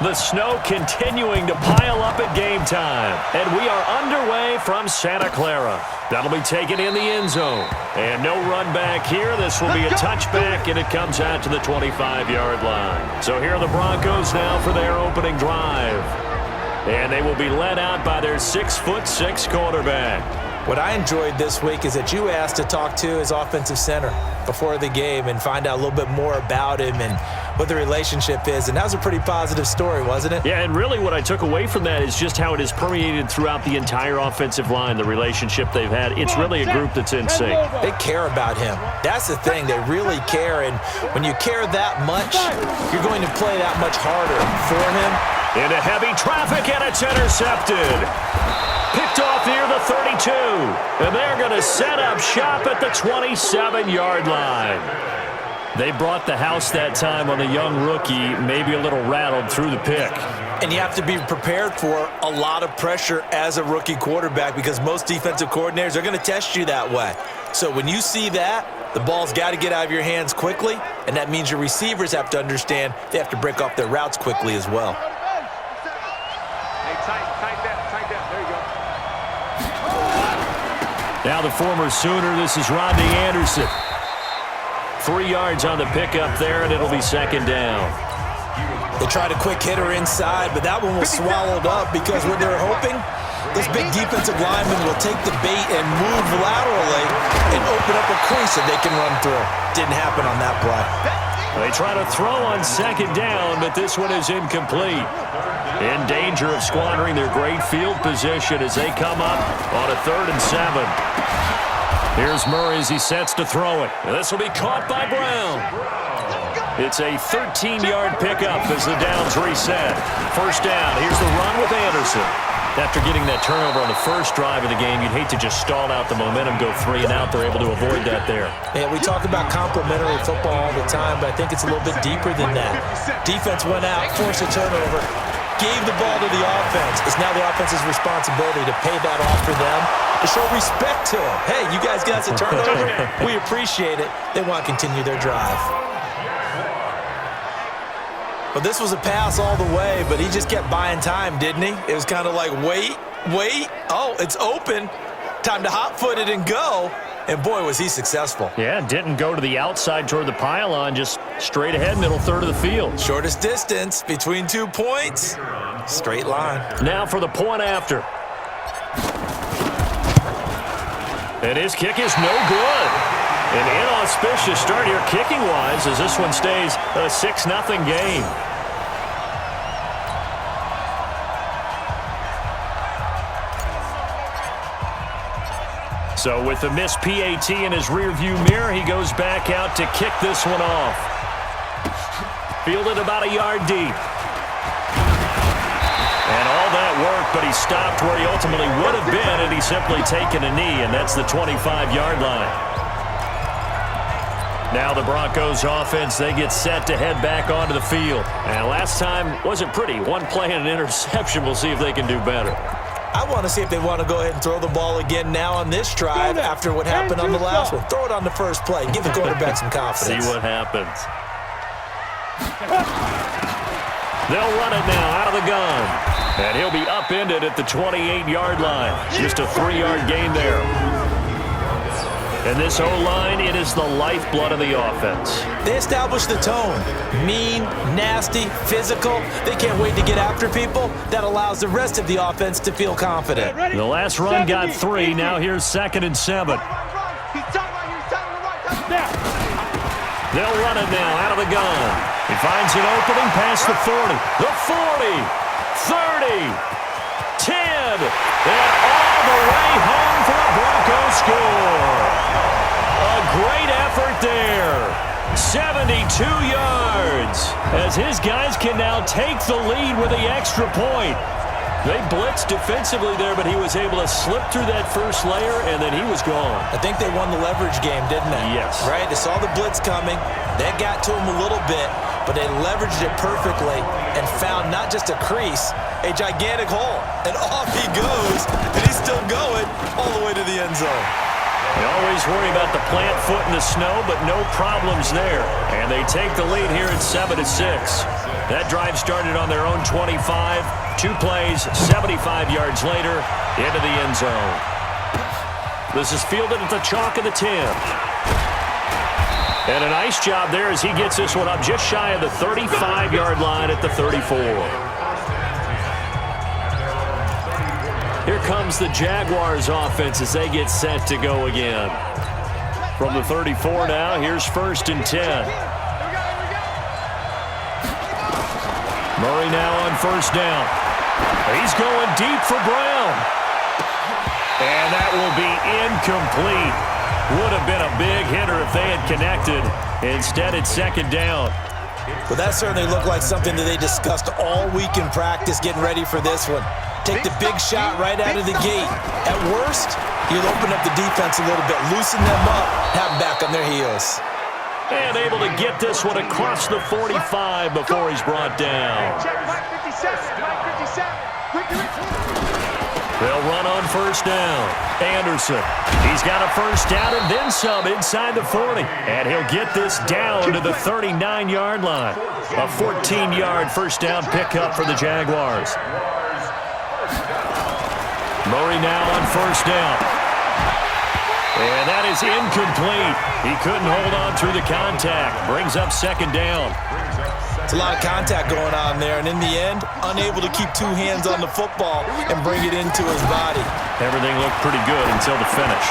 The snow continuing to pile up at game time. And we are underway from Santa Clara. That'll be taken in the end zone. And no run back here. This will be a touchback, and it comes out to the 25-yard line. So here are the Broncos now for their opening drive. And they will be led out by their 6'6" quarterback. What I enjoyed this week is that you asked to talk to his offensive center before the game and find out a little bit more about him and what the relationship is. And that was a pretty positive story, wasn't it? Yeah, and really what I took away from that is just how it has permeated throughout the entire offensive line, the relationship they've had. It's really a group that's in sync. They care about him. That's the thing. They really care. And when you care that much, you're going to play that much harder for him. Into heavy traffic, and it's intercepted. Picked off near the 32. And they're going to set up shop at the 27-yard line. They brought the house that time on the young rookie, maybe a little rattled through the pick. And you have to be prepared for a lot of pressure as a rookie quarterback because most defensive coordinators are going to test you that way. So when you see that, the ball's got to get out of your hands quickly, and that means your receivers have to understand they have to break off their routes quickly as well. Now the former Sooner, this is Rodney Anderson. 3 yards on the pickup there, and it'll be second down. They tried a quick hitter inside, but that one was swallowed up because what they're hoping, this big defensive lineman will take the bait and move laterally and open up a crease that they can run through. Didn't happen on that play. They try to throw on second down, but this one is incomplete. In danger of squandering their great field position as they come up on a 3rd and 7. Here's Murray as he sets to throw it. And this will be caught by Brown. It's a 13-yard pickup as the downs reset. First down. Here's the run with Anderson. After getting that turnover on the first drive of the game, you'd hate to just stall out the momentum, go 3 and out. They're able to avoid that there. Yeah, we talk about complementary football all the time, but I think it's a little bit deeper than that. Defense went out, forced a turnover, gave the ball to the offense. It's now the offense's responsibility to pay that off for them, to show respect to them. Hey, you guys got a turnover. We appreciate it. They want to continue their drive. But this was a pass all the way, but he just kept buying time, didn't he? It was kind of like, wait. Oh, it's open. Time to hot-foot it and go. And, boy, was he successful. Yeah, didn't go to the outside toward the pylon, just straight ahead, middle third of the field. Shortest distance between 2 points. Straight line. Now for the point after. And his kick is no good. An inauspicious start here kicking-wise as this one stays a 6-0 game. So with the missed PAT in his rearview mirror, he goes back out to kick this one off. Fielded about a yard deep. And all that work, but he stopped where he ultimately would have been, and he's simply taken a knee, and that's the 25-yard line. Now the Broncos offense, they get set to head back onto the field. And last time wasn't pretty. One play and an interception. We'll see if they can do better. I want to see if they want to go ahead and throw the ball again now on this drive after what happened on the last one. Throw it on the first play. Give the quarterback some confidence. See what happens. They'll run it now out of the gun. And he'll be upended at the 28-yard line. Just a 3-yard gain there. And this O-line, it is the lifeblood of the offense. They establish the tone. Mean, nasty, physical. They can't wait to get after people. That allows the rest of the offense to feel confident. The last run got 3. Now here's 2nd and 7. They'll run it now out of the gun. He finds an opening past the 40. The 40. 30. 10. And all the way home for a Broncos score. A great effort there. 72 yards. As his guys can now take the lead with the extra point. They blitzed defensively there, but he was able to slip through that first layer, and then he was gone. I think they won the leverage game, didn't they? Yes. Right? They saw the blitz coming. That got to him a little bit, but they leveraged it perfectly and found not just a crease, a gigantic hole. And off he goes, and he's still going all the way to the end zone. You always worry about the plant foot in the snow, but no problems there. And they take the lead here at 7-6. That drive started on their own 25. 2 plays, 75 yards later, into the end zone. This is fielded at the chalk of the 10. And a nice job there as he gets this one up just shy of the 35-yard line at the 34. Here comes the Jaguars offense as they get set to go again. From the 34 now, here's 1st and 10. Murray now on 1st down. He's going deep for Brown. And that will be incomplete. Would have been a big hitter if they had connected. Instead, it's 2nd down. Well, that certainly looked like something that they discussed all week in practice getting ready for this one. Take the big shot right out of the gate. At worst, you'll open up the defense a little bit, loosen them up, have them back on their heels. And able to get this one across the 45 before he's brought down. They'll run on 1st down. Anderson, he's got a 1st down and then some inside the 40. And he'll get this down to the 39-yard line. A 14-yard 1st down pickup for the Jaguars. Murray now on 1st down. And that is incomplete. He couldn't hold on through the contact. Brings up 2nd down. It's a lot of contact going on there, and in the end, unable to keep 2 hands on the football and bring it into his body. Everything looked pretty good until the finish.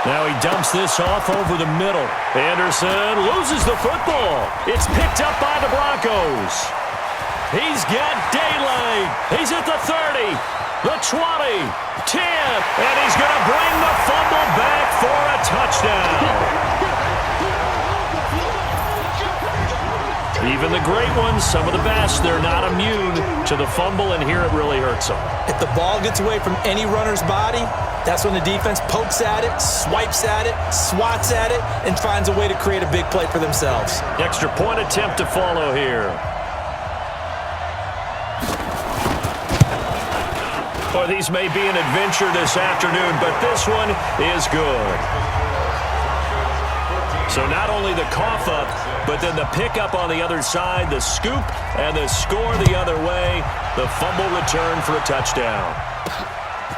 Now he dumps this off over the middle. Anderson loses the football. It's picked up by the Broncos. He's got daylight. He's at the 30, the 20, 10, and he's going to bring the fumble back for a touchdown. Even the great ones, some of the best, they're not immune to the fumble, and here it really hurts them. If the ball gets away from any runner's body, that's when the defense pokes at it, swipes at it, swats at it, and finds a way to create a big play for themselves. Extra point attempt to follow here. Well, these may be an adventure this afternoon, but this one is good. So not only the cough up, but then the pickup on the other side, the scoop, and the score the other way. The fumble return for a touchdown.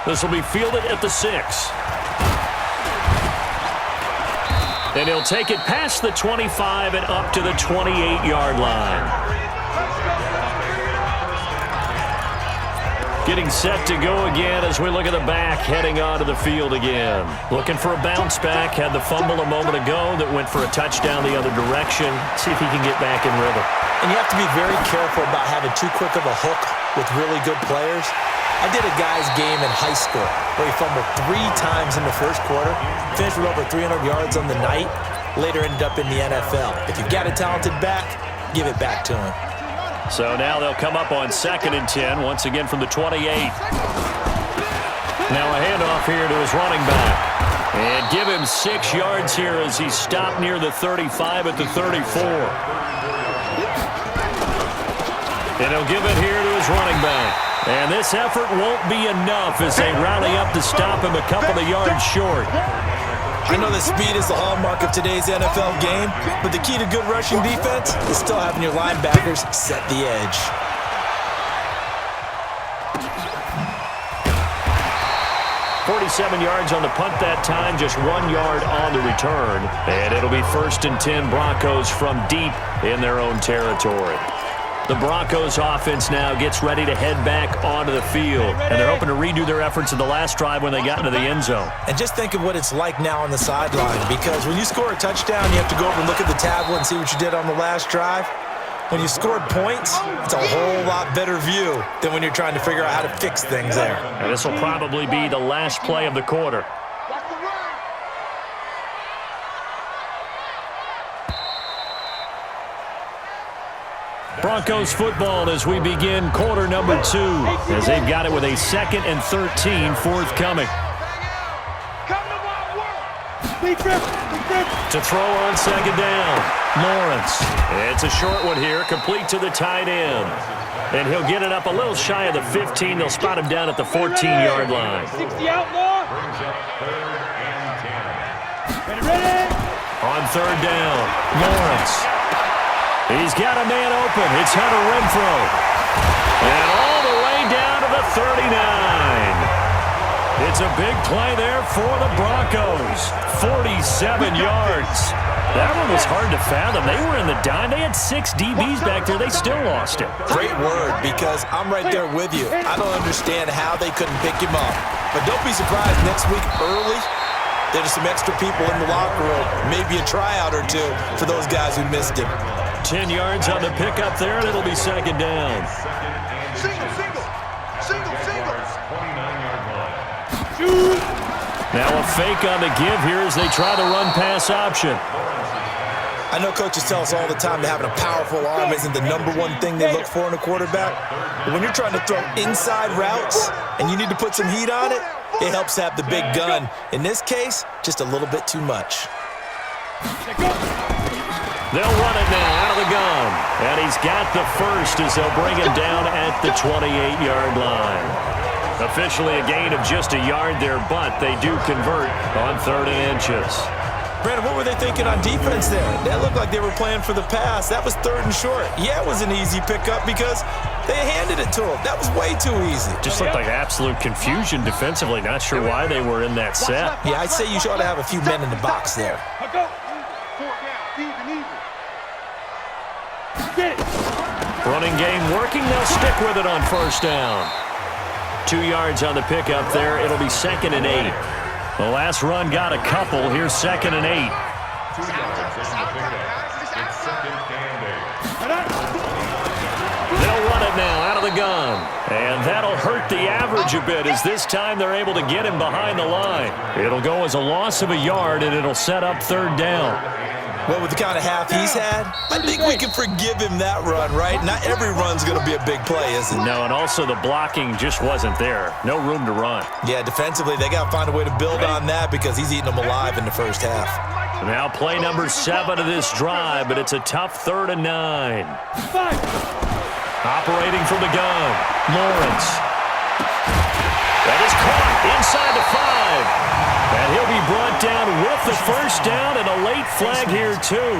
This will be fielded at the 6. And he'll take it past the 25 and up to the 28-yard line. Getting set to go again as we look at the back, heading onto the field again. Looking for a bounce back. Had the fumble a moment ago that went for a touchdown the other direction. See if he can get back in rhythm. And you have to be very careful about having too quick of a hook with really good players. I did a guy's game in high school where he fumbled 3 times in the first quarter, finished with over 300 yards on the night, later ended up in the NFL. If you've got a talented back, give it back to him. So now they'll come up on 2nd and 10, once again from the 28. Now a handoff here to his running back. And give him 6 yards here as he stopped near the 35 at the 34. And he'll give it here to his running back. And this effort won't be enough as they rally up to stop him a couple of yards short. I know that speed is the hallmark of today's NFL game, but the key to good rushing defense is still having your linebackers set the edge. .47 yards on the punt that time, just 1 yard on the return. And it'll be 1st and 10 Broncos from deep in their own territory. The Broncos offense now gets ready to head back onto the field, and they're hoping to redo their efforts in the last drive when they got into the end zone. And just think of what it's like now on the sideline, because when you score a touchdown, you have to go over and look at the tablet and see what you did on the last drive. When you scored points, it's a whole lot better view than when you're trying to figure out how to fix things there. And this will probably be the last play of the quarter. Broncos football as we begin quarter number 2, as they've got it with a 2nd and 13 forthcoming. To throw on 2nd down, Lawrence. It's a short one here, complete to the tight end. And he'll get it up a little shy of the 15. They'll spot him down at the 14-yard line. 60 outlaw. On third down, Lawrence. He's got a man open. It's Hunter Renfrow. And all the way down to the 39. It's a big play there for the Broncos. 47 yards. That one was hard to fathom. They were in the dime. They had 6 DBs back there. They still lost it. Great word, because I'm right there with you. I don't understand how they couldn't pick him up. But don't be surprised next week early, there's some extra people in the locker room. Maybe a tryout or two for those guys who missed him. 10 yards on the pickup there, and it'll be second down. Now a fake on the give here as they try the run-pass option. I know coaches tell us all the time that having a powerful arm isn't the #1 thing they look for in a quarterback. But when you're trying to throw inside routes and you need to put some heat on it, it helps have the big gun. In this case, just a little bit too much. They'll run it now out of the gun. And he's got the first as they'll bring him down at the 28-yard line. Officially a gain of just a yard there, but they do convert on 3rd and inches. Brandon, what were they thinking on defense there? That looked like they were playing for the pass. That was 3rd and short. Yeah, it was an easy pickup because they handed it to him. That was way too easy. Just looked like absolute confusion defensively. Not sure why they were in that set. Yeah, I'd say you ought to have a few men in the box there. Running game working. They'll stick with it on 1st down. 2 yards on the pickup there. It'll be 2nd and 8. The last run got a couple. Here's 2nd and 8. They'll run it now out of the gun. And that'll hurt the average a bit as this time they're able to get him behind the line. It'll go as a loss of a yard, and it'll set up 3rd down. Well, with the kind of half he's had, I think we can forgive him that run, right? Not every run's going to be a big play, is it? No, and also the blocking just wasn't there. No room to run. Yeah, defensively, they got to find a way to build on that because he's eating them alive in the first half. Now play number 7 of this drive, but it's a tough 3rd and 9. Operating from the gun, Lawrence. That is caught inside the 5. And he'll be brought down with the first down and a late flag here, too.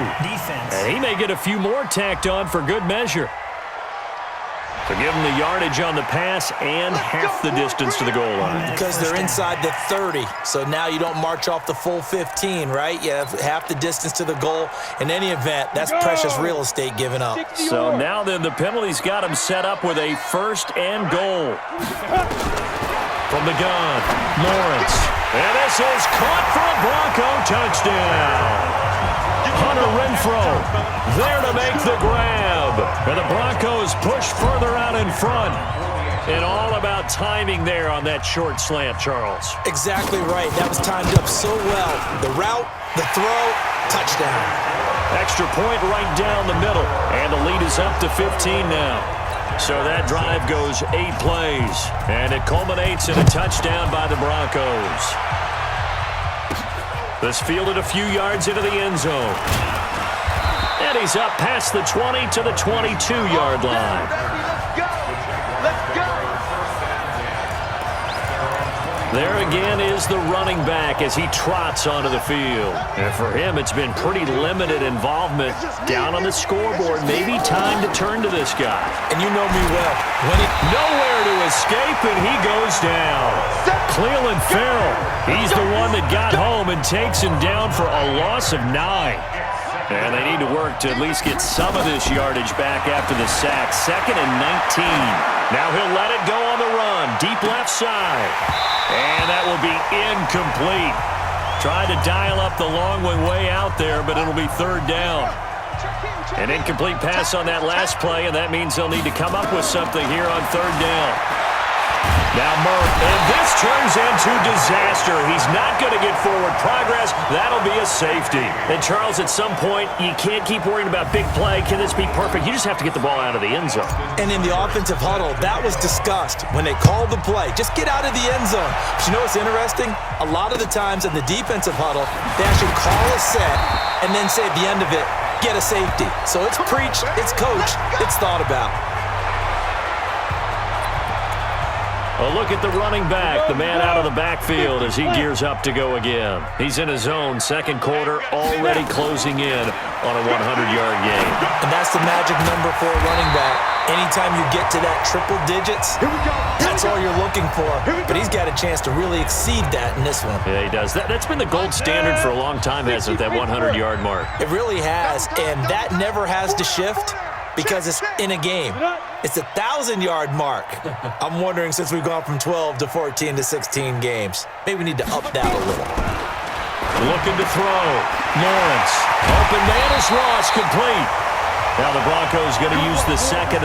And he may get a few more tacked on for good measure. So give him the yardage on the pass and half the distance to the goal line. Because they're inside the 30, so now you don't march off the full 15, right? You have half the distance to the goal. In any event, that's precious real estate given up. So now then the penalty's got him set up with a 1st and goal. From the gun, Lawrence. And this is caught for a Bronco touchdown. Hunter Renfrow there to make the grab. And the Broncos push further out in front. And all about timing there on that short slant, Charles. Exactly right. That was timed up so well. The route, the throw, touchdown. Extra point right down the middle. And the lead is up to 15 now. So that drive goes 8 plays, and it culminates in a touchdown by the Broncos. This fielded a few yards into the end zone. And he's up past the 20 to the 22-yard line. There again is the running back as he trots onto the field. And for him, it's been pretty limited involvement down on the scoreboard. Maybe time to turn to this guy. And you know me well. Nowhere to escape, and he goes down. Cleveland Farrell, he's the one that got home and takes him down for a loss of 9. And they need to work to at least get some of this yardage back after the sack. 2nd and 19. Now he'll let it go on the run. Deep left side. And that will be incomplete. Tried to dial up the long way out there, but it'll be 3rd down. An incomplete pass on that last play, and that means they'll need to come up with something here on 3rd down. Now Murph, and this turns into disaster. He's not going to get forward progress. That'll be a safety. And Charles, at some point, you can't keep worrying about big play. Can this be perfect? You just have to get the ball out of the end zone. And in the offensive huddle, that was discussed when they called the play. Just get out of the end zone. But you know what's interesting? A lot of the times in the defensive huddle, they actually call a set and then say at the end of it, get a safety. So it's preached, it's coached, it's thought about. A look at the running back, the man out of the backfield as he gears up to go again. He's in his own second quarter, already closing in on a 100-yard game. And that's the magic number for a running back. Anytime you get to that triple digits, that's all you're looking for. But he's got a chance to really exceed that in this one. Yeah, he does. That's been the gold standard for a long time, hasn't it, that 100-yard mark? It really has, and that never has to shift because it's in a game. It's a 1,000-yard mark. I'm wondering, since we've gone from 12 to 14 to 16 games, maybe we need to up that a little. Looking to throw. Lawrence. Open man is lost, complete. Now the Broncos going to use the second